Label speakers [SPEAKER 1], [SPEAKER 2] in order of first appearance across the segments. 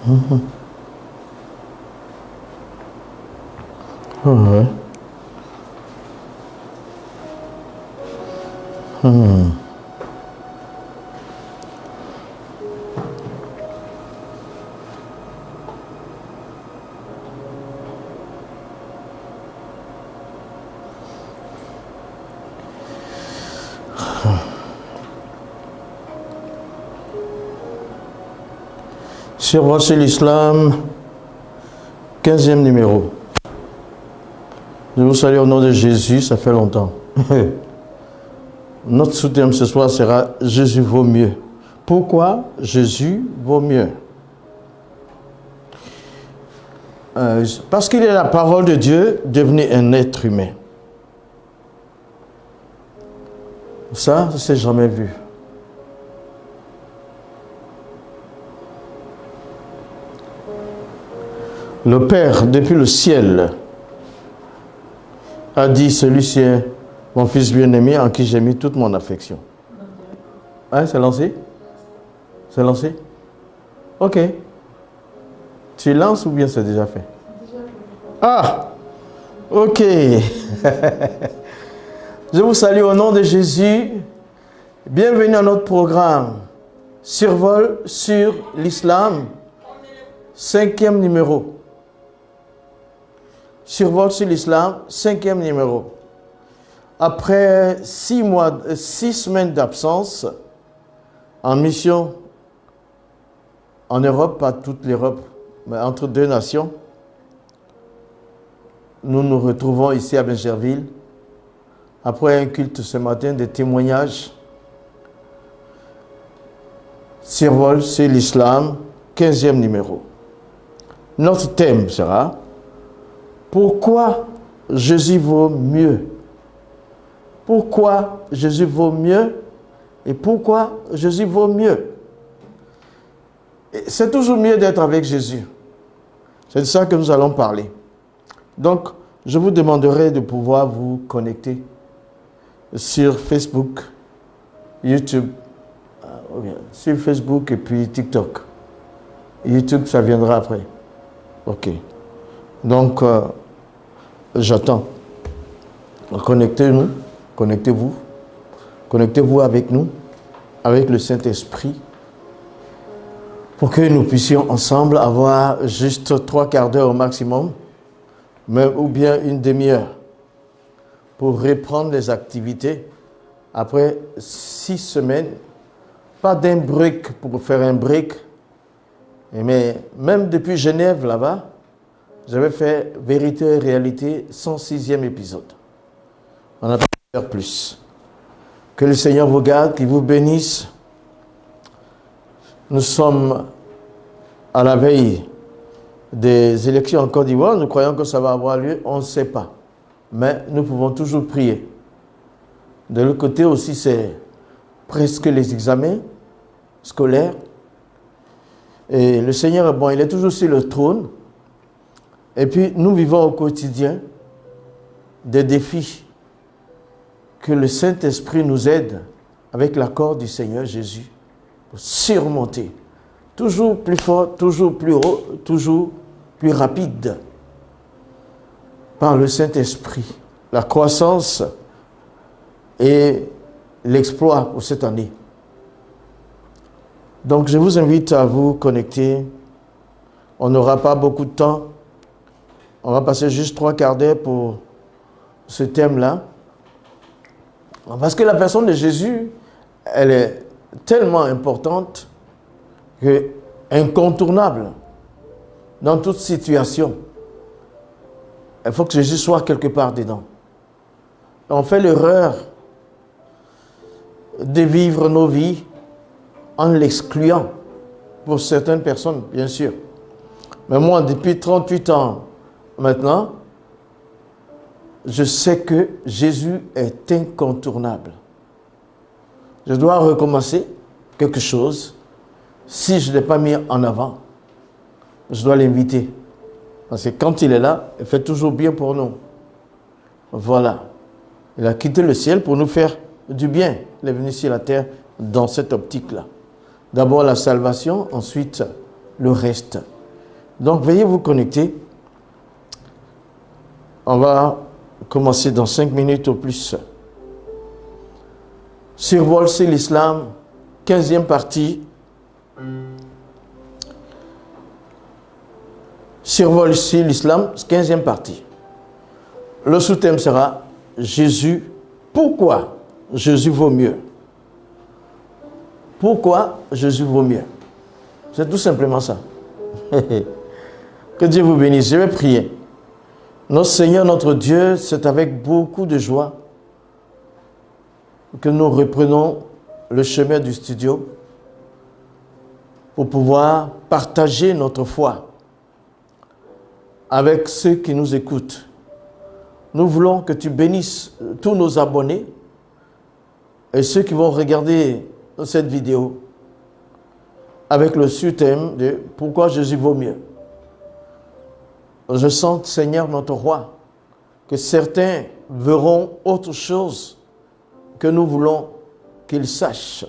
[SPEAKER 1] Mhm. Ouais. Hmm. Sur Voici l'Islam, 15e numéro. Je vous salue au nom de Jésus, ça fait longtemps. Notre sous-thème ce soir sera Jésus vaut mieux. Pourquoi Jésus vaut mieux? Parce qu'il est la parole de Dieu devenue un être humain. Ça c'est jamais vu. Le Père, depuis le ciel, a dit, celui-ci est mon fils bien-aimé en qui j'ai mis toute mon affection. Hein, c'est lancé? C'est lancé? Ok. Tu lances ou bien c'est déjà fait? Ah! Ok. Je vous salue au nom de Jésus. Bienvenue à notre programme Survol sur l'Islam, 5e numéro. Survol sur l'Islam, 5e numéro. Après 6 semaines d'absence en mission en Europe, pas toute l'Europe, mais entre deux nations, nous nous retrouvons ici à Bingerville. Après un culte ce matin, des témoignages. Survol sur l'Islam, 15e numéro. Notre thème sera pourquoi Jésus vaut mieux? Pourquoi Jésus vaut mieux? Et pourquoi Jésus vaut mieux? C'est toujours mieux d'être avec Jésus. C'est de ça que nous allons parler. Donc, je vous demanderai de pouvoir vous connecter sur Facebook, YouTube, sur Facebook et puis TikTok. YouTube, ça viendra après. Ok. Donc, j'attends. Connectez-nous, connectez-vous. Connectez-vous avec nous, avec le Saint-Esprit, pour que nous puissions ensemble avoir juste 3 quarts d'heure au maximum, ou bien une demi-heure, pour reprendre les activités après 6 semaines. Pas d'un break pour faire un break, mais même depuis Genève là-bas, j'avais fait Vérité et Réalité, 106e épisode. On n'a pas pu faire plus. Que le Seigneur vous garde, qu'il vous bénisse. Nous sommes à la veille des élections en Côte d'Ivoire. Nous croyons que ça va avoir lieu, on ne sait pas. Mais nous pouvons toujours prier. De l'autre côté aussi, c'est presque les examens scolaires. Et le Seigneur est bon, il est toujours sur le trône. Et puis, nous vivons au quotidien des défis que le Saint-Esprit nous aide avec l'accord du Seigneur Jésus pour surmonter. Toujours plus fort, toujours plus haut, toujours plus rapide par le Saint-Esprit. La croissance et l'exploit pour cette année. Donc, je vous invite à vous connecter. On n'aura pas beaucoup de temps. On va passer juste 3 quarts d'heure pour ce thème-là. Parce que la personne de Jésus, elle est tellement importante que incontournable dans toute situation. Il faut que Jésus soit quelque part dedans. On fait l'erreur de vivre nos vies en l'excluant pour certaines personnes, bien sûr. Mais moi, depuis 38 ans maintenant, je sais que Jésus est incontournable. Je dois recommencer quelque chose. Si je ne l'ai pas mis en avant, je dois l'inviter. Parce que quand il est là, il fait toujours bien pour nous. Voilà. Il a quitté le ciel pour nous faire du bien. Il est venu sur la terre dans cette optique-là. D'abord la salvation, ensuite le reste. Donc, veuillez vous connecter. On va commencer dans 5 minutes au plus. Survol sur l'islam, 15e partie. Survol sur l'islam, 15e partie. Le sous-thème sera Jésus. Pourquoi Jésus vaut mieux? Pourquoi Jésus vaut mieux? C'est tout simplement ça. Que Dieu vous bénisse. Je vais prier. Notre Seigneur, notre Dieu, c'est avec beaucoup de joie que nous reprenons le chemin du studio pour pouvoir partager notre foi avec ceux qui nous écoutent. Nous voulons que tu bénisses tous nos abonnés et ceux qui vont regarder cette vidéo avec le sous-thème de « Pourquoi Jésus vaut mieux ». Je sens, Seigneur, notre roi, que certains verront autre chose que nous voulons qu'ils sachent.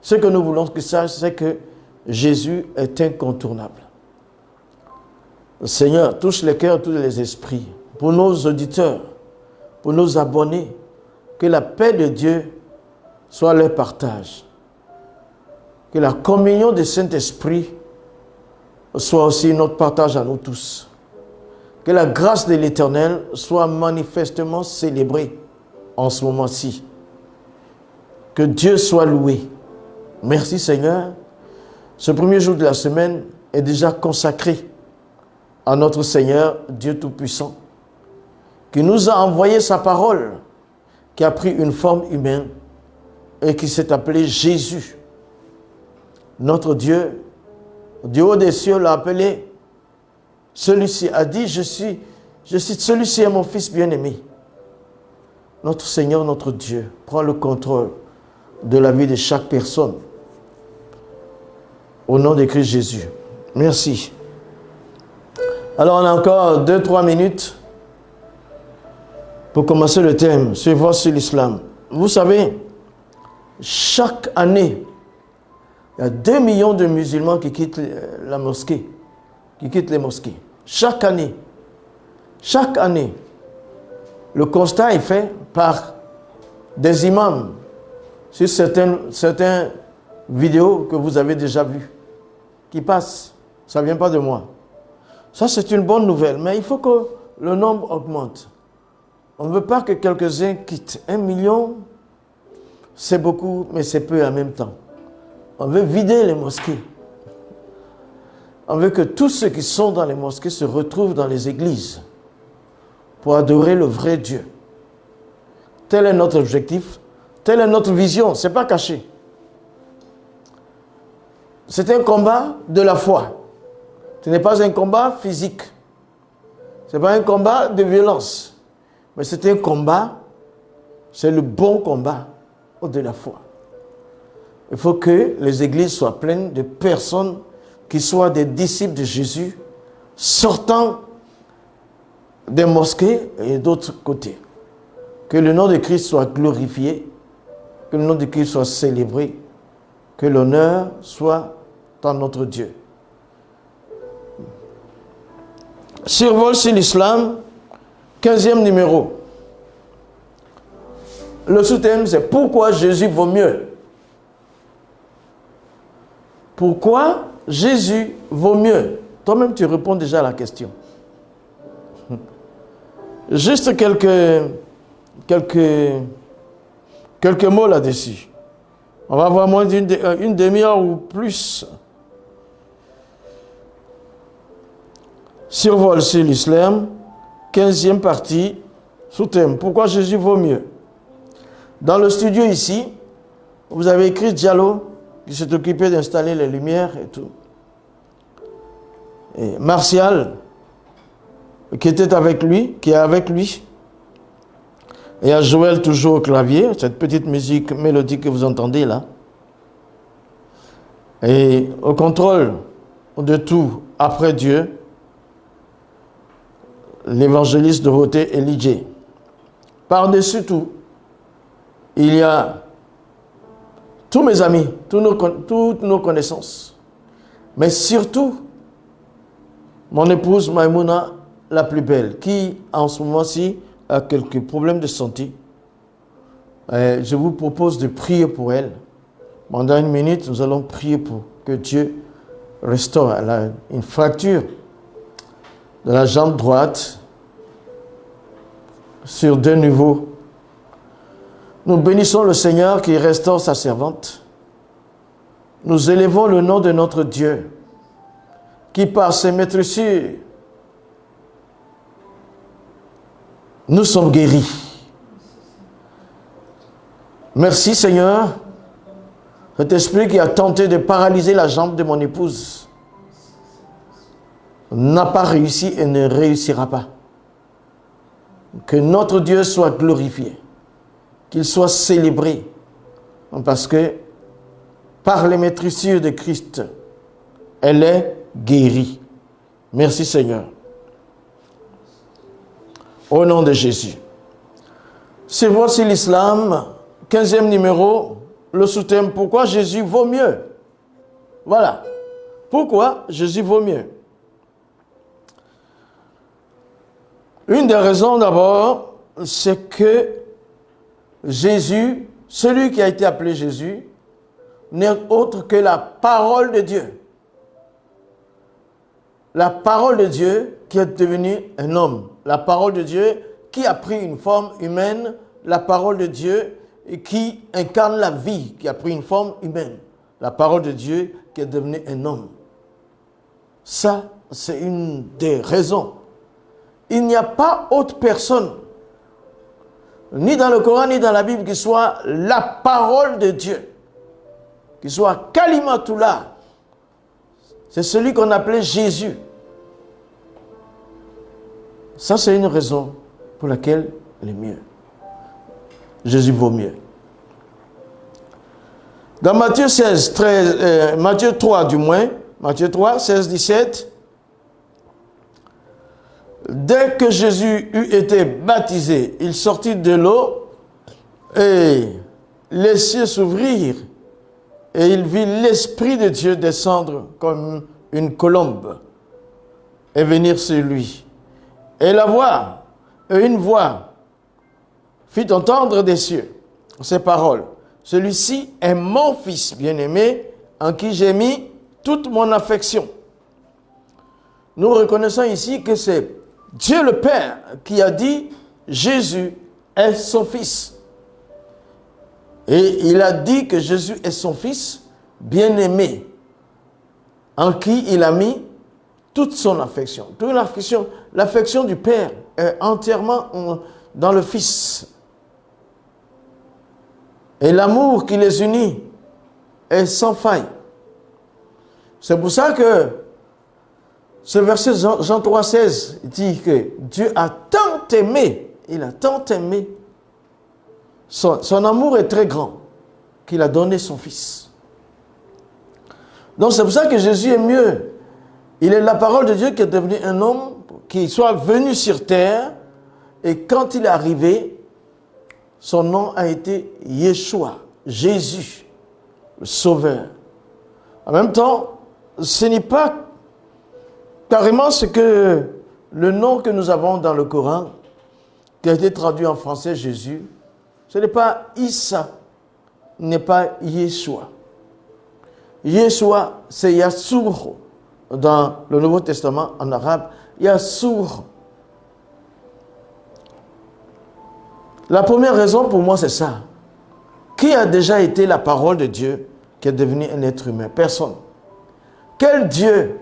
[SPEAKER 1] Ce que nous voulons qu'ils sachent, c'est que Jésus est incontournable. Seigneur, touche les cœurs, tous les esprits, pour nos auditeurs, pour nos abonnés, que la paix de Dieu soit leur partage. Que la communion du Saint-Esprit soit aussi notre partage à nous tous. Que la grâce de l'Éternel soit manifestement célébrée en ce moment-ci. Que Dieu soit loué. Merci Seigneur. Ce premier jour de la semaine est déjà consacré à notre Seigneur, Dieu Tout-Puissant, qui nous a envoyé sa parole, qui a pris une forme humaine et qui s'est appelé Jésus. Notre Dieu, du haut des cieux, l'a appelé. Celui-ci a dit, je suis celui-ci est mon fils bien-aimé. Notre Seigneur, notre Dieu, prend le contrôle de la vie de chaque personne. Au nom de Christ Jésus. Merci. Alors, on a encore 2-3 minutes pour commencer le thème, survol sur l'islam. Vous savez, chaque année, il y a 2 millions de musulmans qui quittent la mosquée, qui quittent les mosquées. Chaque année. Chaque année. Le constat est fait par des imams sur certaines vidéos que vous avez déjà vues, qui passent. Ça ne vient pas de moi. Ça, c'est une bonne nouvelle, mais il faut que le nombre augmente. On ne veut pas que quelques-uns quittent. 1 million, c'est beaucoup, mais c'est peu en même temps. On veut vider les mosquées. On veut que tous ceux qui sont dans les mosquées se retrouvent dans les églises pour adorer le vrai Dieu. Tel est notre objectif, telle est notre vision, ce n'est pas caché. C'est un combat de la foi. Ce n'est pas un combat physique. Ce n'est pas un combat de violence. Mais c'est un combat, c'est le bon combat de la foi. Il faut que les églises soient pleines de personnes qui soient des disciples de Jésus, sortant des mosquées et d'autres côtés. Que le nom de Christ soit glorifié, que le nom de Christ soit célébré, que l'honneur soit dans notre Dieu. Survol sur l'islam, 15e numéro. Le sous-thème, c'est pourquoi Jésus vaut mieux. Pourquoi Jésus vaut mieux? Toi-même, tu réponds déjà à la question. Juste quelques mots là-dessus. On va avoir moins d'une demi-heure ou plus. Survol sur l'islam, 15e partie, sous-thème. Pourquoi Jésus vaut mieux? Dans le studio ici, vous avez écrit Diallo, qui s'est occupé d'installer les lumières et tout. Et Martial, qui était avec lui, qui est avec lui. Et il y a Joël toujours au clavier, cette petite musique mélodique que vous entendez là. Et au contrôle de tout, après Dieu, l'évangéliste Dorothée Elijé. Par-dessus tout, il y a tous mes amis, toutes nos connaissances. Mais surtout, mon épouse Maïmouna, la plus belle, qui en ce moment-ci a quelques problèmes de santé. Je vous propose de prier pour elle. Pendant une minute, nous allons prier pour que Dieu restaure. Elle a une fracture de la jambe droite sur 2 niveaux. Nous bénissons le Seigneur qui restaure sa servante. Nous élevons le nom de notre Dieu qui par ses maîtresses nous sommes guéris. Merci Seigneur. Cet esprit qui a tenté de paralyser la jambe de mon épouse n'a pas réussi et ne réussira pas. Que notre Dieu soit glorifié, qu'il soit célébré, parce que par les maîtrisures de Christ, elle est guérie. Merci Seigneur. Au nom de Jésus. C'est Voici l'Islam, 15e numéro, le sous-thème « Pourquoi Jésus vaut mieux ?» Voilà. Pourquoi Jésus vaut mieux? Une des raisons d'abord, c'est que Jésus, celui qui a été appelé Jésus, n'est autre que la parole de Dieu. La parole de Dieu qui est devenu un homme. La parole de Dieu qui a pris une forme humaine. La parole de Dieu qui incarne la vie, qui a pris une forme humaine. La parole de Dieu qui est devenu un homme. Ça, c'est une des raisons. Il n'y a pas autre personne, ni dans le Coran, ni dans la Bible, qui soit la parole de Dieu, qui soit Kalimatullah. C'est celui qu'on appelait Jésus. Ça, c'est une raison pour laquelle il est mieux. Jésus vaut mieux. Dans Matthieu 3 du moins, Matthieu 3, 16, 17, dès que Jésus eut été baptisé, il sortit de l'eau et les cieux s'ouvrirent et il vit l'Esprit de Dieu descendre comme une colombe et venir sur lui. Et une voix fit entendre des cieux ces paroles. Celui-ci est mon fils bien-aimé en qui j'ai mis toute mon affection. Nous reconnaissons ici que c'est Dieu le Père qui a dit Jésus est son fils. Et il a dit que Jésus est son fils bien-aimé en qui il a mis toute son affection. Toute l'affection du Père est entièrement dans le Fils. Et l'amour qui les unit est sans faille. C'est pour ça que ce verset Jean 3,16 dit que Dieu a tant aimé, il a tant aimé, son amour est très grand, qu'il a donné son Fils. Donc c'est pour ça que Jésus est mieux. Il est la parole de Dieu qui est devenu un homme, qui soit venu sur terre, et quand il est arrivé, son nom a été Yeshua, Jésus, le Sauveur. En même temps, ce n'est pas carrément ce que le nom que nous avons dans le Coran, qui a été traduit en français Jésus, ce n'est pas Issa, n'est pas Yeshua. Yeshua, c'est Yassour dans le Nouveau Testament en arabe, Yassour. La première raison pour moi, c'est ça. Qui a déjà été la parole de Dieu qui est devenu un être humain? Personne. Quel Dieu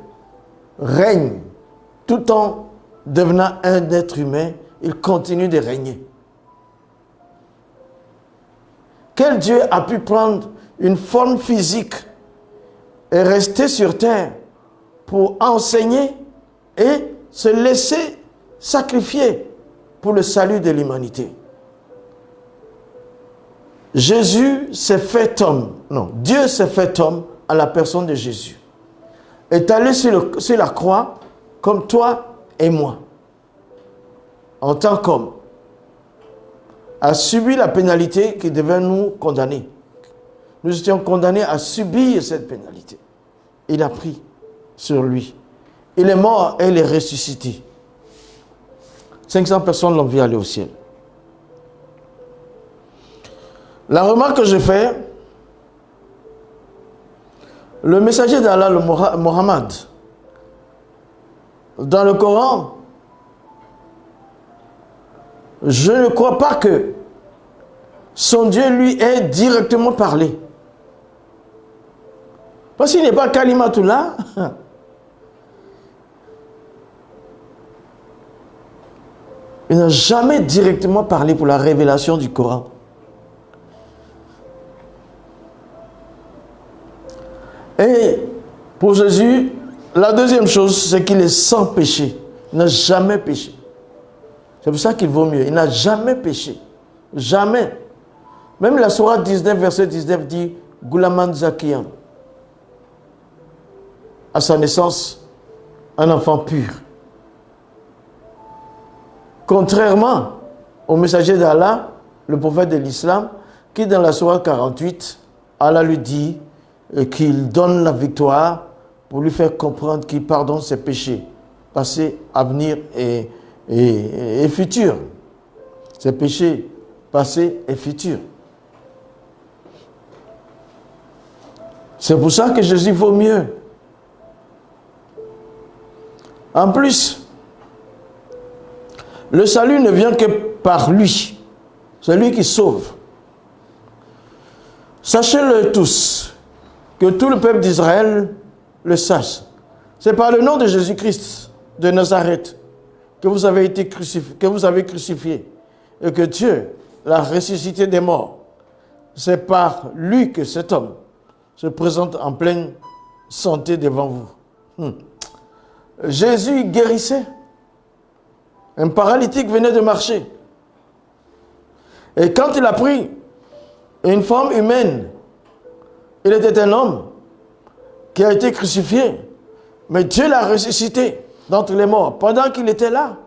[SPEAKER 1] règne tout en devenant un être humain? Il continue de régner. Quel Dieu a pu prendre une forme physique et rester sur terre pour enseigner et se laisser sacrifier pour le salut de l'humanité? Jésus s'est fait homme. Non, Dieu s'est fait homme à la personne de Jésus. Est allé sur la croix comme toi et moi. En tant qu'homme. A subi la pénalité qui devait nous condamner. Nous étions condamnés à subir cette pénalité. Il a pris sur lui. Il est mort et il est ressuscité. 500 personnes l'ont vu aller au ciel. La remarque que je fais, le messager d'Allah, le Mohammed, dans le Coran, je ne crois pas que son Dieu lui ait directement parlé. Parce qu'il n'est pas Kalimatullah. Il n'a jamais directement parlé pour la révélation du Coran. Et pour Jésus, la deuxième chose, c'est qu'il est sans péché. Il n'a jamais péché. C'est pour ça qu'il vaut mieux. Il n'a jamais péché. Jamais. Même la sourate 19, verset 19 dit « Goulaman Zakiyan ». À sa naissance, un enfant pur. Contrairement au messager d'Allah, le prophète de l'islam, qui dans la sourate 48, Allah lui dit qu'il donne la victoire pour lui faire comprendre qu'il pardonne ses péchés, passés, avenir et futur. Ses péchés passés et futurs. C'est pour ça que Jésus vaut mieux. En plus, le salut ne vient que par lui. C'est lui qui sauve. Sachez-le tous, que tout le peuple d'Israël le sache. C'est par le nom de Jésus-Christ de Nazareth que vous avez été crucifié, et que Dieu l'a ressuscité des morts. C'est par lui que cet homme se présente en pleine santé devant vous. Jésus guérissait. Un paralytique venait de marcher. Et quand il a pris une forme humaine, il était un homme qui a été crucifié. Mais Dieu l'a ressuscité d'entre les morts. Pendant qu'il était là,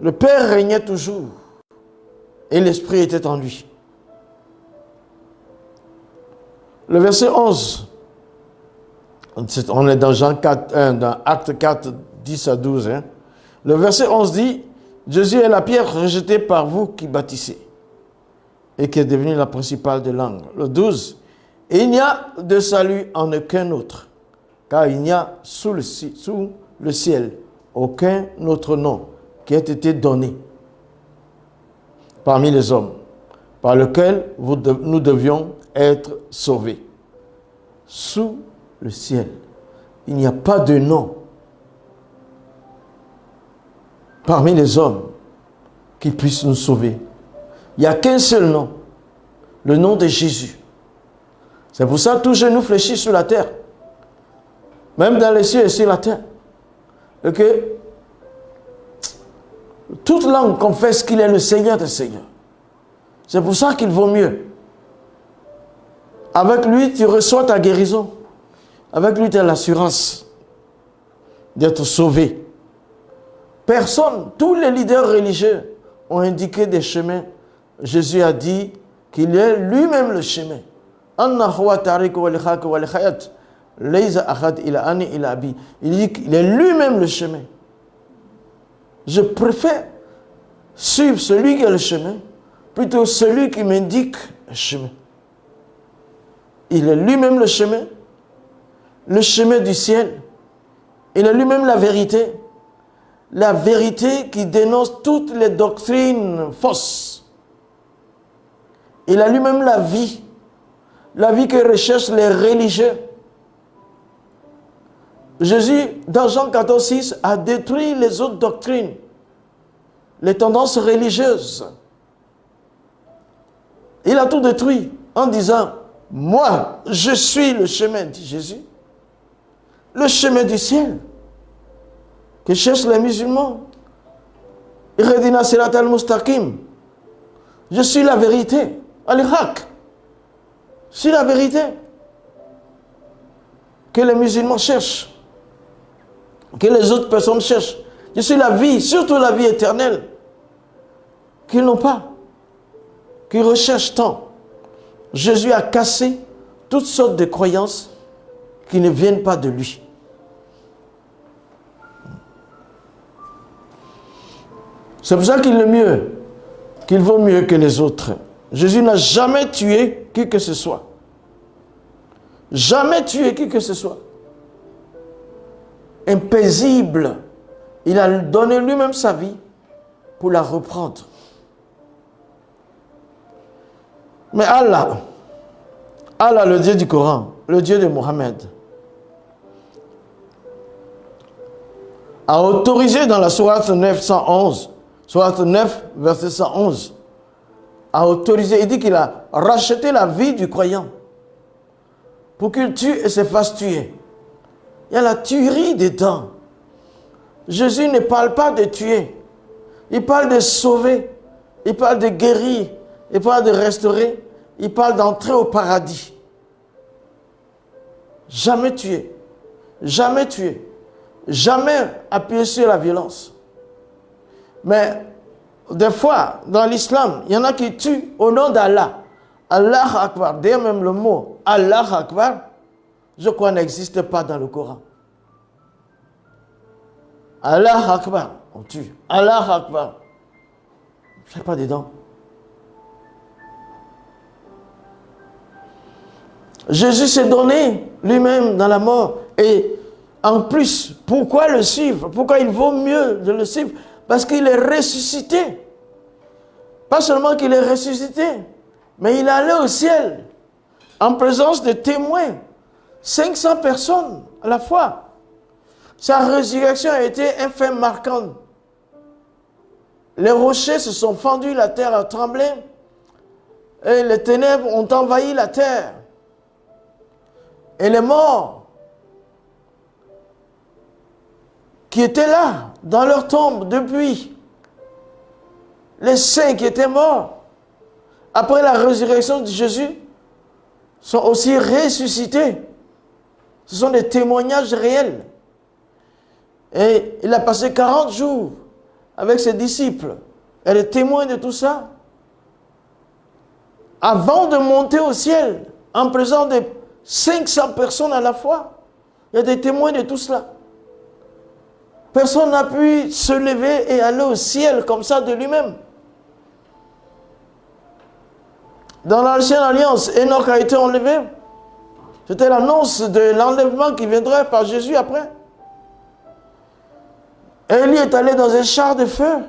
[SPEAKER 1] le Père régnait toujours. Et l'Esprit était en lui. Le verset 11. On est dans Jean 4, dans Acte 4, 10 à 12. Le verset 11 dit, Jésus est la pierre rejetée par vous qui bâtissez et qui est devenue la principale de l'angle. Le 12, il n'y a de salut en aucun autre, car il n'y a sous le ciel aucun autre nom qui ait été donné parmi les hommes, par lequel nous devions être sauvés. Sous le ciel, il n'y a pas de nom parmi les hommes qui puisse nous sauver. Il n'y a qu'un seul nom, le nom de Jésus. C'est pour ça que tout genou fléchit sur la terre, même dans les cieux et sur la terre. Et que toute langue confesse qu'il est le Seigneur des Seigneurs. C'est pour ça qu'il vaut mieux. Avec lui, tu reçois ta guérison. Avec lui, tu as l'assurance d'être sauvé. Personne, tous les leaders religieux ont indiqué des chemins. Jésus a dit qu'il est lui-même le chemin. Il dit qu'il est lui-même le chemin. Je préfère suivre celui qui est le chemin plutôt celui qui m'indique le chemin. Il est lui-même le chemin du ciel. Il est lui-même la vérité qui dénonce toutes les doctrines fausses. Il a lui-même la vie que recherchent les religieux. Jésus, dans Jean 14, 6, a détruit les autres doctrines, les tendances religieuses. Il a tout détruit en disant, moi, je suis le chemin, dit Jésus, le chemin du ciel, que cherchent les musulmans. Ihdina sirat al-mustaqim. Je suis la vérité. Al-Haq. Je suis la vérité que les musulmans cherchent, que les autres personnes cherchent. Je suis la vie, surtout la vie éternelle, qu'ils n'ont pas, qu'ils recherchent tant. Jésus a cassé toutes sortes de croyances qui ne viennent pas de lui. C'est pour ça qu'il est mieux, qu'il vaut mieux que les autres. Jésus n'a jamais tué qui que ce soit. Jamais tué qui que ce soit. Impaisible. Il a donné lui-même sa vie pour la reprendre. Mais Allah, le Dieu du Coran, le Dieu de Mohammed, a autorisé dans la sourate 911, sourate 9, verset 111, a autorisé, il dit qu'il a racheté la vie du croyant pour qu'il tue et se fasse tuer. Il y a la tuerie dedans. Jésus ne parle pas de tuer. Il parle de sauver. Il parle de guérir. Il parle de restaurer. Il parle d'entrer au paradis. Jamais tuer. Jamais tuer. Jamais appuyer sur la violence. Mais des fois, dans l'islam, il y en a qui tuent au nom d'Allah. Allah Akbar. D'ailleurs, même le mot Allah Akbar, je crois, n'existe pas dans le Coran. Allah Akbar, on tue. Allah Akbar. Je ne sais pas dedans. Jésus s'est donné lui-même dans la mort. Et en plus, pourquoi le suivre? Pourquoi il vaut mieux de le suivre? Parce qu'il est ressuscité. Pas seulement qu'il est ressuscité, mais il est allé au ciel en présence de témoins. 500 personnes à la fois. Sa résurrection a été un fait marquant. Les rochers se sont fendus, la terre a tremblé, et les ténèbres ont envahi la terre. Et les morts qui étaient là, dans leur tombe depuis, les saints qui étaient morts, après la résurrection de Jésus, sont aussi ressuscités. Ce sont des témoignages réels. Et il a passé 40 jours avec ses disciples. Et les témoins de tout ça, avant de monter au ciel, en présence de 500 personnes à la fois, il y a des témoins de tout cela. Personne n'a pu se lever et aller au ciel comme ça de lui-même. Dans l'ancienne alliance, Enoch a été enlevé. C'était l'annonce de l'enlèvement qui viendrait par Jésus après. Élie est allé dans un char de feu.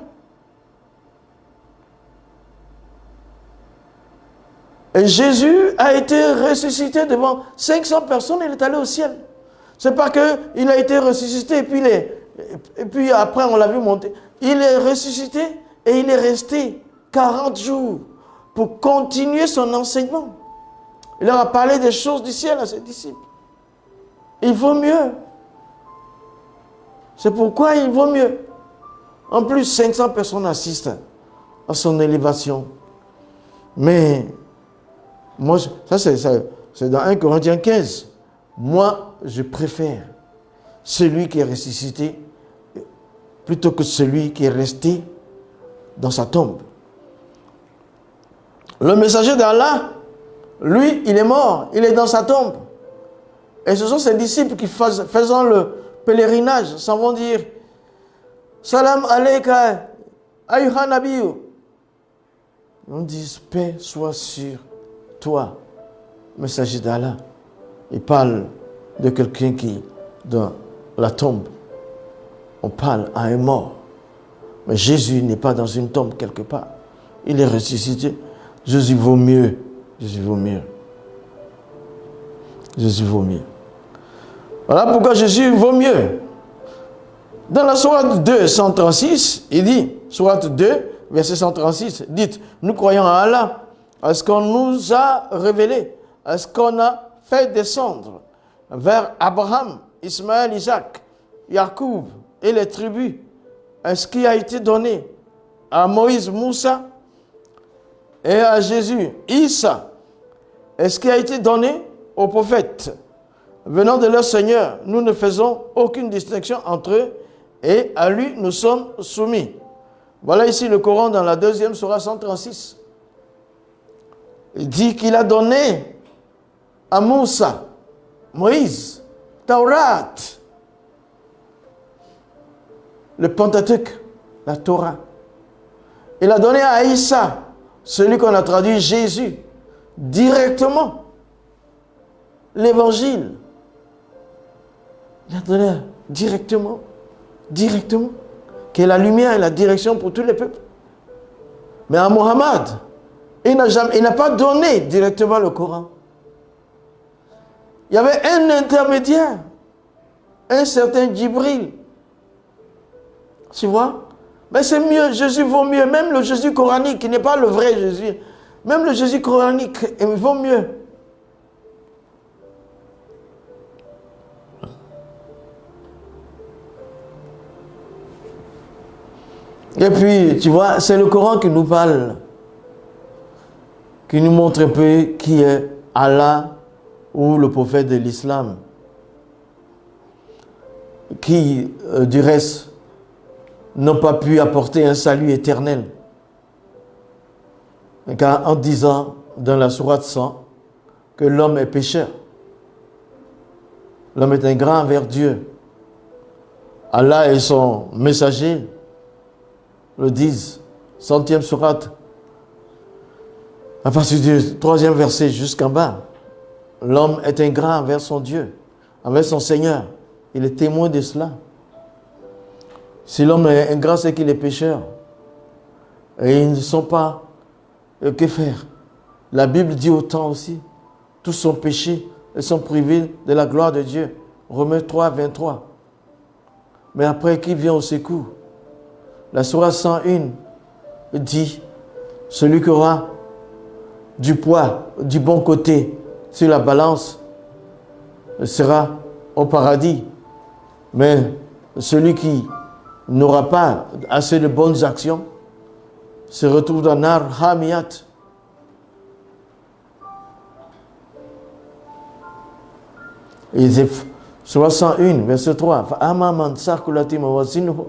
[SPEAKER 1] Et Jésus a été ressuscité devant 500 personnes, il est allé au ciel. C'est pas qu'il a été ressuscité et puis après on l'a vu monter. Il est ressuscité et il est resté 40 jours pour continuer son enseignement. Il leur a parlé des choses du ciel à ses disciples. Il vaut mieux. C'est pourquoi il vaut mieux. En plus, 500 personnes assistent à son élévation. Mais, moi, ça c'est dans 1 Corinthiens 15. Moi, je préfère celui qui est ressuscité plutôt que celui qui est resté dans sa tombe. Le messager d'Allah, lui, il est mort, il est dans sa tombe. Et ce sont ses disciples qui, faisant le pèlerinage, s'en vont dire Salam alayka, ayyuha nabiyyu. On dit paix soit sur toi, messager d'Allah. Il parle de quelqu'un qui, dans la tombe, on parle à un mort. Mais Jésus n'est pas dans une tombe quelque part. Il est ressuscité. Jésus vaut mieux. Jésus vaut mieux. Jésus vaut mieux. Voilà pourquoi Jésus vaut mieux. Dans la sourate 2, 136, il dit, sourate 2, verset 136, dites, nous croyons à Allah, à ce qu'on nous a révélé, à ce qu'on a fait descendre vers Abraham, Ismaël, Isaac, Jacob et les tribus, à ce qui a été donné à Moïse, Moussa et à Jésus, Isa, et ce qui a été donné aux prophètes venant de leur Seigneur. Nous ne faisons aucune distinction entre eux et à lui nous sommes soumis. Voilà ici le Coran dans la deuxième sourate 136. Il dit qu'il a donné à Moussa, Moïse, Taurat, le Pentateuque, la Torah. Il a donné à Issa, celui qu'on a traduit Jésus, directement l'évangile. Il a donné directement, qui est la lumière et la direction pour tous les peuples. Mais à Mohammed, il n'a pas donné directement le Coran. Il y avait un intermédiaire, un certain Djibril. Tu vois? Mais c'est mieux, Jésus vaut mieux. Même le Jésus coranique, qui n'est pas le vrai Jésus, même le Jésus coranique, il vaut mieux. Et puis, tu vois, c'est le Coran qui nous parle, qui nous montre un peu qui est Allah ou le prophète de l'islam, qui, du reste, n'ont pas pu apporter un salut éternel. Car en disant dans la sourate 100 que l'homme est pécheur, l'homme est ingrat envers Dieu. Allah et son messager le disent, 100e sourate, à partir du 3e verset jusqu'en bas. L'homme est ingrat envers son Dieu, envers son Seigneur. Il est témoin de cela. Si l'homme est ingrat, c'est qu'il est pécheur. Et ils ne sont pas... que faire? La Bible dit autant aussi. Tous sont péchés et sont privés de la gloire de Dieu. Romains 3, 23. Mais après, qui vient au secours? La sourate 101 dit, celui qui aura du poids, du bon côté sur la balance, sera au paradis. Mais celui qui n'aura pas assez de bonnes actions se retrouve dans Nar Hamiyat. Et c'est 61, verset 3. فَأَمَّا سَقُلَتْ مَوَازِينُهُ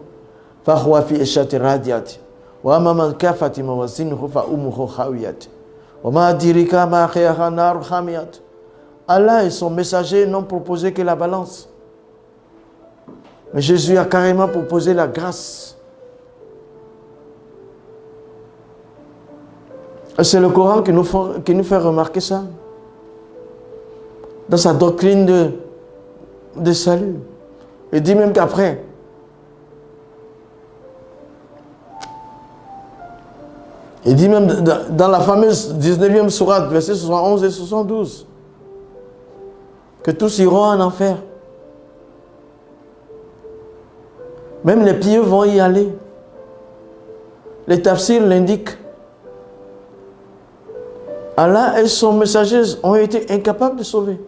[SPEAKER 1] فَهُوَ فِي عِيشَةٍ رَاضِيَةٍ وَأَمَّا مَنْ خَفَّتْ مَوَازِينُهُ فَأُمُّهُ هَاوِيَةٌ وَمَا أَدْرَاكَ مَا هِيَهْ نَارٌ حَامِيَةٌ. Allah et son messager n'ont proposé que la balance. Mais Jésus a carrément proposé la grâce. Et c'est le Coran qui nous fait remarquer ça. Dans sa doctrine de salut. Il dit même qu'après, il dit même dans la fameuse 19e sourate, versets 71 et 72, que tous iront en enfer. Même les pieux vont y aller. Les tafsirs l'indiquent. Allah et son messager ont été incapables de sauver.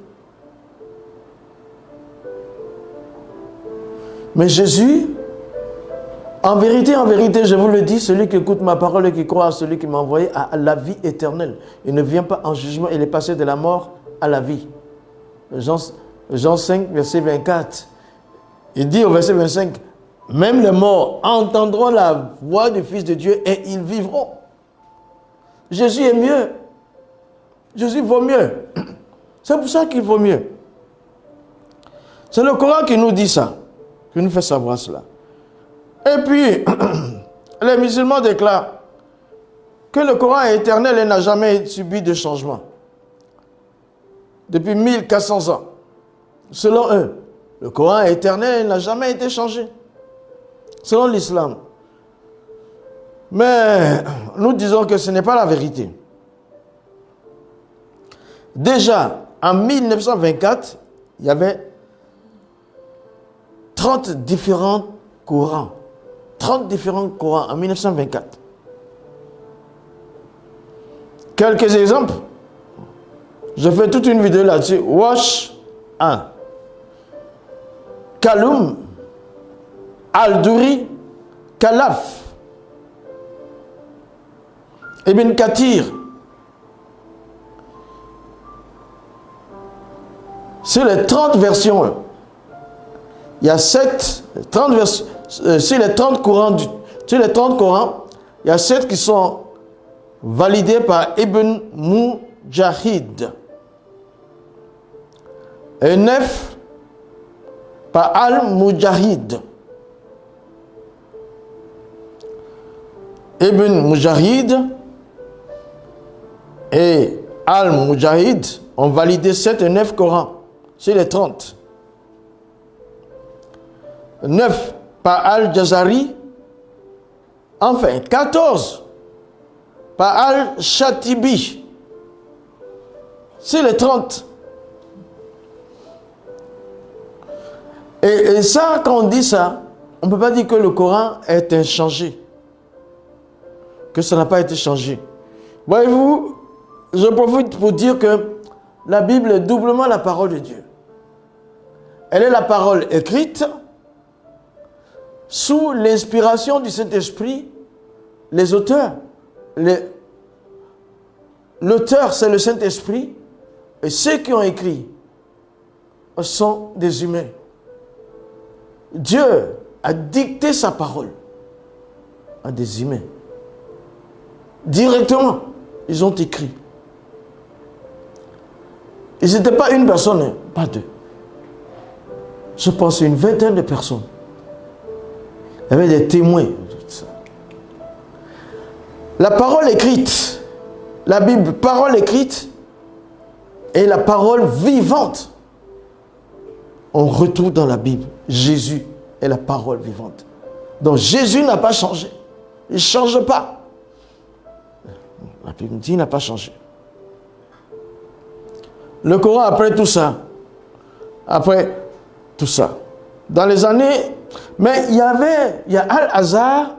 [SPEAKER 1] Mais Jésus, en vérité, je vous le dis, celui qui écoute ma parole et qui croit à celui qui m'a envoyé a la vie éternelle. Il ne vient pas en jugement, il est passé de la mort à la vie. Jean 5, verset 24. Il dit au verset 25, même les morts entendront la voix du Fils de Dieu et ils vivront. Jésus est mieux. Jésus vaut mieux. C'est pour ça qu'il vaut mieux. C'est le Coran qui nous dit ça, qui nous fait savoir cela. Et puis, les musulmans déclarent que le Coran est éternel et n'a jamais subi de changement. Depuis 1400 ans. Selon eux, le Coran est éternel et n'a jamais été changé. Selon l'islam. Mais nous disons que ce n'est pas la vérité. Déjà, en 1924, il y avait 30 différents Corans. 30 différents Corans en 1924. Quelques exemples. Je fais toute une vidéo là-dessus. Wash 1. Kaloum. Al-Douri. Kalaf. Ibn Kathir. Sur les 30 versions, il y a 30 versions. Sur les 30 Corans, il y a 7 qui sont validés par Ibn Mujahid. Et 9 par Al-Mujahid. Ibn Mujahid et Al-Mujahid ont validé 7 et 9 Corans sur les 30. 9 par Al-Jazari, enfin 14 par Al-Shatibi sur les 30. Et ça, quand on dit ça, on ne peut pas dire que le Coran est inchangé, que ça n'a pas été changé. Voyez-vous, je profite pour dire que la Bible est doublement la parole de Dieu. Elle est la parole écrite, sous l'inspiration du Saint-Esprit. Les auteurs, l'auteur c'est le Saint-Esprit, et ceux qui ont écrit sont des humains. Dieu a dicté sa parole à des humains. Directement, ils ont écrit. Ils n'étaient pas une personne, hein, pas deux. Je pense une vingtaine de personnes. Il y avait des témoins. La parole écrite, la Bible, parole écrite, et la parole vivante. On retrouve dans la Bible, Jésus est la parole vivante. Donc Jésus n'a pas changé. Il ne change pas. La Bible dit qu'il n'a pas changé. Le Coran, après tout ça, dans les années, mais il y a Al-Azhar,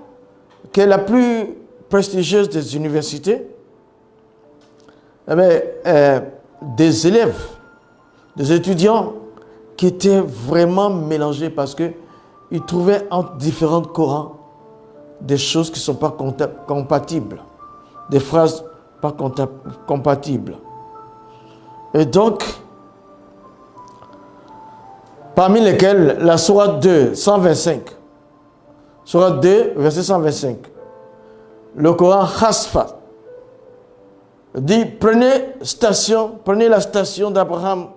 [SPEAKER 1] qui est la plus prestigieuse des universités, des élèves, des étudiants qui étaient vraiment mélangés parce qu'ils trouvaient entre différents Corans des choses qui ne sont pas compatibles, des phrases pas compatibles. Et donc, parmi lesquelles la sourate 2, 125, sourate 2, verset 125, le Coran Khasfa dit prenez la station d'Abraham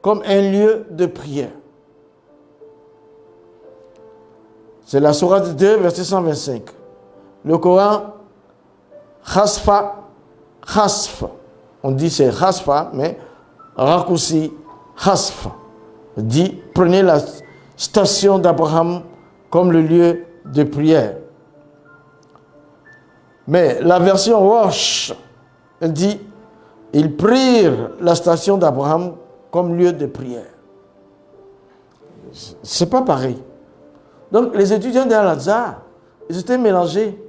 [SPEAKER 1] comme un lieu de prière. C'est la sourate 2, verset 125. Le Coran Khasfa, on dit c'est Khasfa, mais raccourci Khasfa, dit prenez la station d'Abraham comme le lieu de prière. Mais la version Roche dit ils prirent la station d'Abraham comme lieu de prière. C'est pas pareil. Donc les étudiants d'Al-Azhar, ils étaient mélangés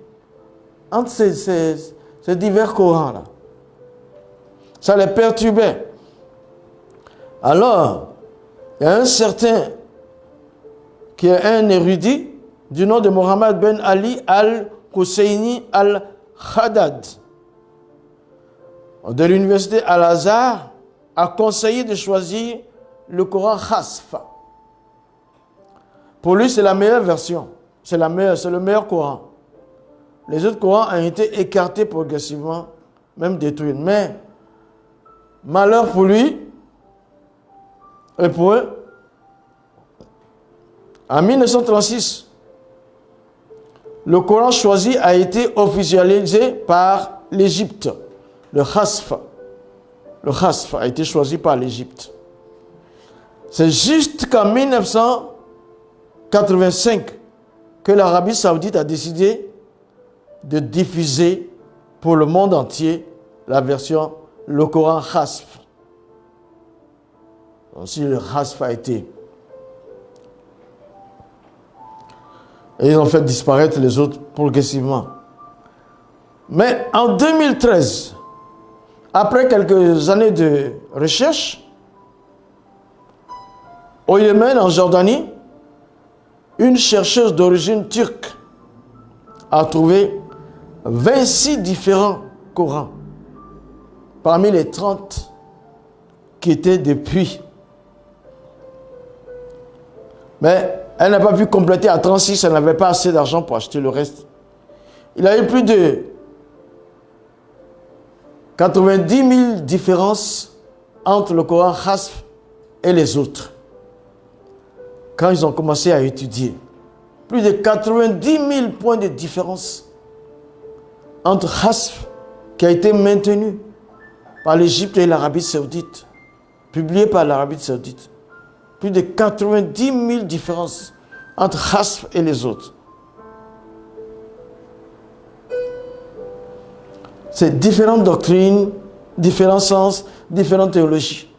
[SPEAKER 1] entre ces divers Corans-là. Ça les perturbait. Alors, il y a un certain qui est un érudit du nom de Mohammed ben Ali al-Husseini al-Haddad de l'université Al-Azhar a conseillé de choisir le Coran Khasfa. Pour lui, c'est la meilleure version. C'est le meilleur Coran. Les autres Corans ont été écartés progressivement, même détruits. Mais, malheur pour lui et pour eux, en 1936, le Coran choisi a été officialisé par l'Égypte. Le Khasfa. Le Khasfa a été choisi par l'Égypte. C'est juste qu'en 1985 que l'Arabie Saoudite a décidé de diffuser pour le monde entier la version, le Coran Khasf. Ainsi, le Khasf a été. Et ils ont fait disparaître les autres progressivement. Mais en 2013, après quelques années de recherche, au Yémen, en Jordanie, une chercheuse d'origine turque a trouvé 26 différents Corans parmi les 30 qui étaient depuis. Mais elle n'a pas pu compléter à 36, elle n'avait pas assez d'argent pour acheter le reste. Il y a eu plus de 90 000 différences entre le Coran Khasf et les autres. Quand ils ont commencé à étudier, plus de 90 000 points de différence entre Hasf, qui a été maintenu par l'Égypte et l'Arabie Saoudite, publié par l'Arabie Saoudite. Plus de 90 000 différences entre Hasf et les autres. C'est différentes doctrines, différents sens, différentes théologies.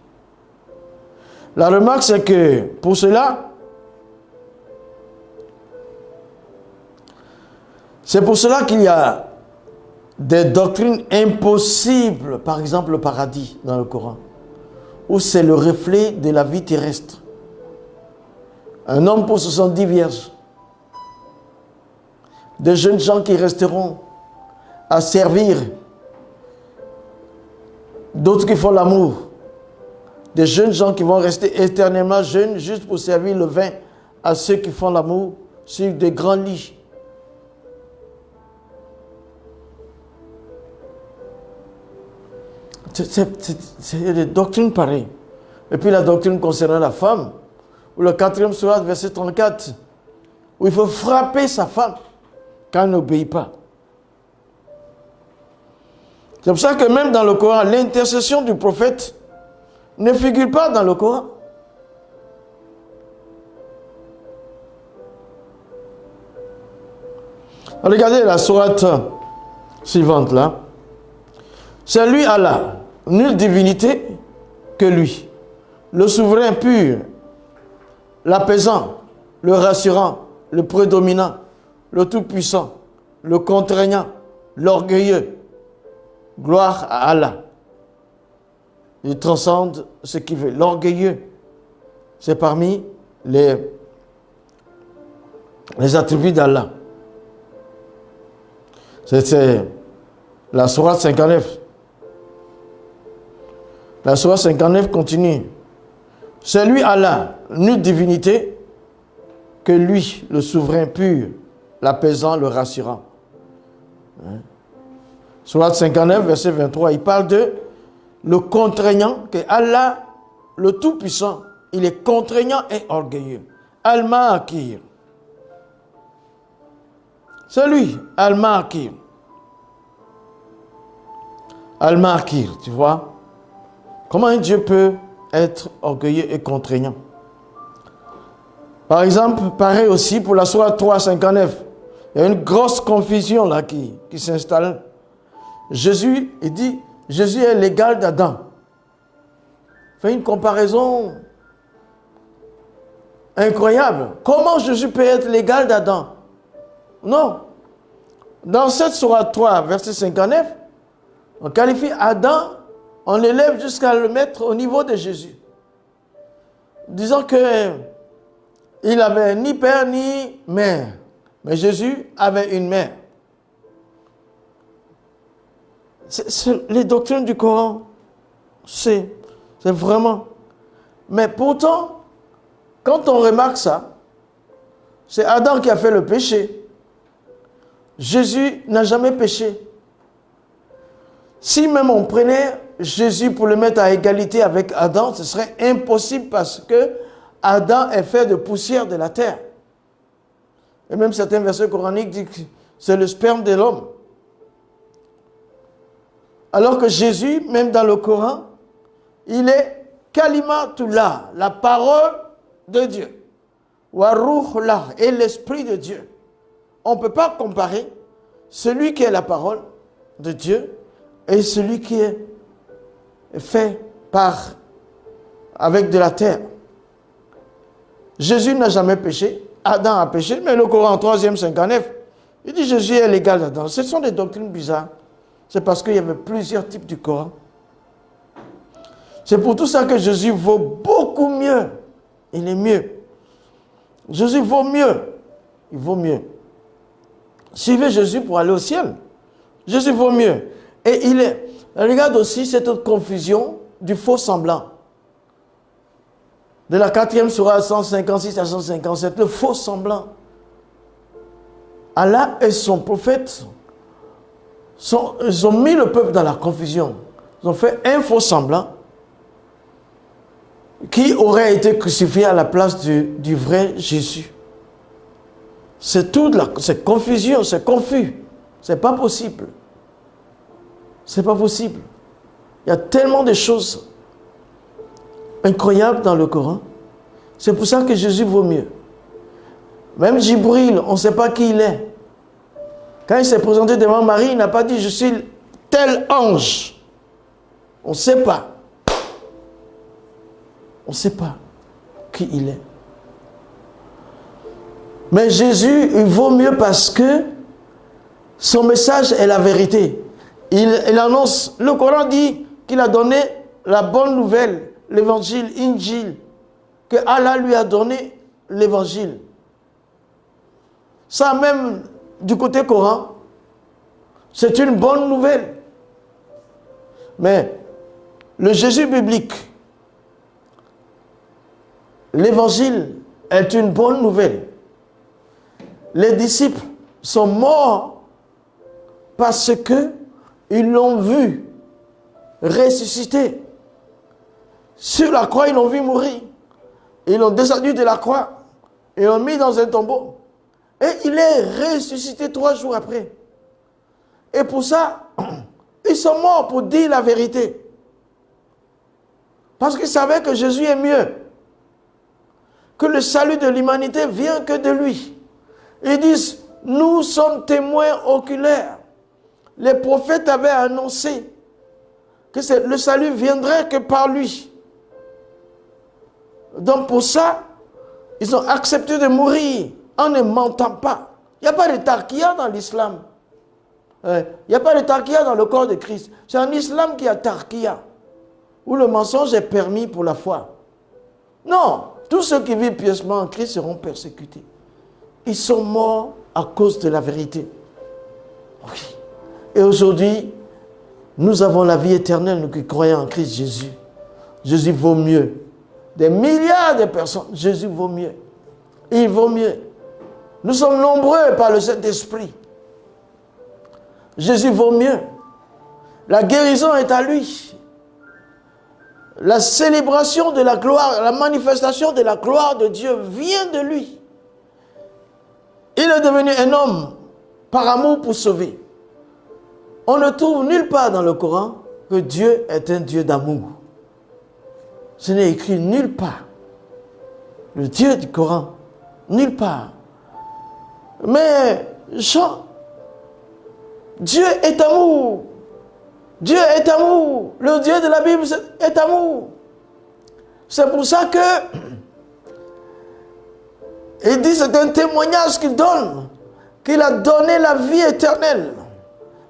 [SPEAKER 1] La remarque, c'est que pour cela, c'est pour cela qu'il y a des doctrines impossibles, par exemple le paradis dans le Coran, où c'est le reflet de la vie terrestre. Un homme pour 70 vierges. Des jeunes gens qui resteront à servir. D'autres qui font l'amour. Des jeunes gens qui vont rester éternellement jeunes juste pour servir le vin à ceux qui font l'amour sur des grands lits. C'est des doctrines pareilles. Et puis la doctrine concernant la femme, où le 4e sourate, verset 34, où il faut frapper sa femme quand elle n'obéit pas. C'est pour ça que même dans le Coran, l'intercession du prophète ne figure pas dans le Coran. Regardez la sourate suivante là. C'est lui Allah, nulle divinité que lui, le souverain pur, l'apaisant, le rassurant, le prédominant, le tout-puissant, le contraignant, l'orgueilleux. Gloire à Allah. Il transcende ce qu'il veut. L'orgueilleux, c'est parmi les attributs d'Allah. C'est la sourate 59. La sourate 59 continue. C'est lui Allah, nulle divinité que lui, le souverain pur, l'apaisant, le rassurant. Sourate 59, verset 23, il parle de le contraignant, que Allah, le Tout-Puissant, il est contraignant et orgueilleux. Al-Ma'akir. C'est lui, Al-Ma'akir. Al-Ma'akir, tu vois. Comment un Dieu peut être orgueilleux et contraignant? Par exemple, pareil aussi pour la sourate 3, 59. Il y a une grosse confusion là qui s'installe. Jésus, il dit, Jésus est l'égal d'Adam. Fait une comparaison incroyable. Comment Jésus peut être l'égal d'Adam? Non. Dans cette sourate 3, verset 59, on qualifie Adam, on l'élève jusqu'à le mettre au niveau de Jésus. Disons que il n'avait ni père ni mère. Mais Jésus avait une mère. Les doctrines du Coran, c'est vraiment. Mais pourtant, quand on remarque ça, c'est Adam qui a fait le péché. Jésus n'a jamais péché. Si même on prenait Jésus pour le mettre à égalité avec Adam, ce serait impossible parce que Adam est fait de poussière de la terre. Et même certains versets coraniques disent que c'est le sperme de l'homme. Alors que Jésus, même dans le Coran, il est Kalimatullah, la parole de Dieu. Wa Ruhullah, et l'esprit de Dieu. On ne peut pas comparer celui qui est la parole de Dieu et celui qui est fait avec de la terre. Jésus n'a jamais péché, Adam a péché, mais le Coran 3e 59, il dit Jésus est l'égal d'Adam. Ce sont des doctrines bizarres. C'est parce qu'il y avait plusieurs types du Coran. C'est pour tout ça que Jésus vaut beaucoup mieux. Il est mieux. Jésus vaut mieux. Il vaut mieux. Suivez Jésus pour aller au ciel. Jésus vaut mieux. Et il est... Regarde aussi cette confusion du faux semblant. De la 4e sourate 156 à 157, le faux semblant. Allah et son prophète ils ont mis le peuple dans la confusion. Ils ont fait un faux semblant qui aurait été crucifié à la place du vrai Jésus. C'est toute c'est confusion, c'est confus. C'est pas possible. C'est pas possible. Il y a tellement de choses incroyables dans le Coran. C'est pour ça que Jésus vaut mieux. Même Jibril, on ne sait pas qui il est. Quand il s'est présenté devant Marie, il n'a pas dit « je suis tel ange ». On ne sait pas. On ne sait pas qui il est. Mais Jésus, il vaut mieux parce que son message est la vérité. Il annonce, le Coran dit qu'il a donné la bonne nouvelle, l'évangile, Injil, que Allah lui a donné l'évangile. Ça même, du côté Coran, c'est une bonne nouvelle. Mais le Jésus biblique, l'évangile est une bonne nouvelle. Les disciples sont morts parce que ils l'ont vu ressusciter. Sur la croix, ils l'ont vu mourir. Ils l'ont descendu de la croix. Ils l'ont mis dans un tombeau. Et il est ressuscité 3 jours après. Et pour ça, ils sont morts pour dire la vérité. Parce qu'ils savaient que Jésus est mieux. Que le salut de l'humanité vient que de lui. Ils disent, nous sommes témoins oculaires. Les prophètes avaient annoncé que le salut viendrait que par lui. Donc pour ça, ils ont accepté de mourir en ne mentant pas. Il n'y a pas de tarqiya dans l'islam. Il n'y a pas de tarqiya dans le corps de Christ. C'est en islam qu'il y a tarqiya, où le mensonge est permis pour la foi. Non, tous ceux qui vivent pieusement en Christ seront persécutés. Ils sont morts à cause de la vérité. Oui. Et aujourd'hui, nous avons la vie éternelle, nous qui croyons en Christ Jésus. Jésus vaut mieux. Des milliards de personnes, Jésus vaut mieux. Il vaut mieux. Nous sommes nombreux par le Saint-Esprit. Jésus vaut mieux. La guérison est à lui. La célébration de la gloire, la manifestation de la gloire de Dieu vient de lui. Il est devenu un homme par amour pour sauver. On ne trouve nulle part dans le Coran que Dieu est un Dieu d'amour. Ce n'est écrit nulle part. Le Dieu du Coran, nulle part. Mais Jean, Dieu est amour. Dieu est amour. Le Dieu de la Bible est amour. C'est pour ça que il dit, c'est un témoignage qu'il donne, qu'il a donné la vie éternelle.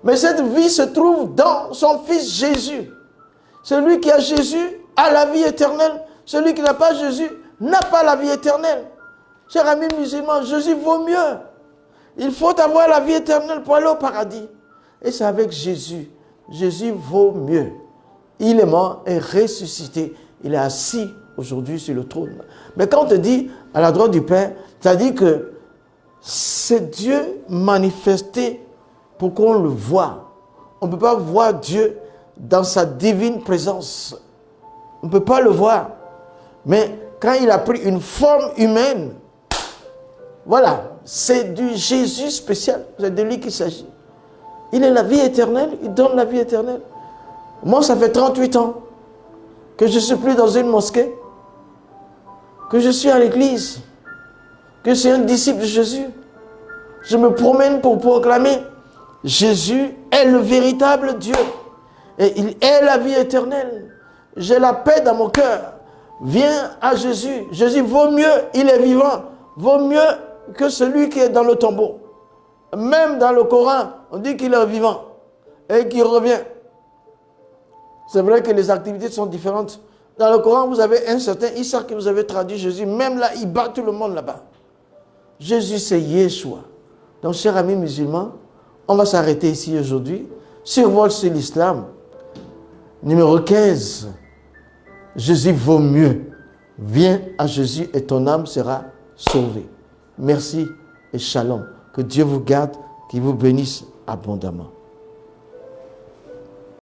[SPEAKER 1] Mais cette vie se trouve dans son Fils Jésus. Celui qui a Jésus a la vie éternelle. Celui qui n'a pas Jésus n'a pas la vie éternelle. Chers amis musulmans, Jésus vaut mieux. Il faut avoir la vie éternelle pour aller au paradis. Et c'est avec Jésus. Jésus vaut mieux. Il est mort et ressuscité. Il est assis aujourd'hui sur le trône. Mais quand on te dit à la droite du Père, ça dit que c'est Dieu manifesté pour qu'on le voie. On ne peut pas voir Dieu dans sa divine présence. On ne peut pas le voir. Mais quand il a pris une forme humaine, voilà, c'est du Jésus spécial. C'est de lui qu'il s'agit. Il est la vie éternelle, il donne la vie éternelle. Moi, ça fait 38 ans que je ne suis plus dans une mosquée, que je suis à l'église, que je suis un disciple de Jésus. Je me promène pour proclamer Jésus est le véritable Dieu. Et il est la vie éternelle. J'ai la paix dans mon cœur. Viens à Jésus. Jésus vaut mieux, il est vivant. Vaut mieux que celui qui est dans le tombeau. Même dans le Coran, on dit qu'il est vivant et qu'il revient. C'est vrai que les activités sont différentes. Dans le Coran, vous avez un certain Issa qui vous avait traduit Jésus. Même là, il bat tout le monde là-bas. Jésus, c'est Yeshua. Donc, chers amis musulmans, on va s'arrêter ici aujourd'hui. Survol sur l'islam. Numéro 15. Jésus vaut mieux. Viens à Jésus et ton âme sera sauvée. Merci et shalom. Que Dieu vous garde, qu'il vous bénisse abondamment.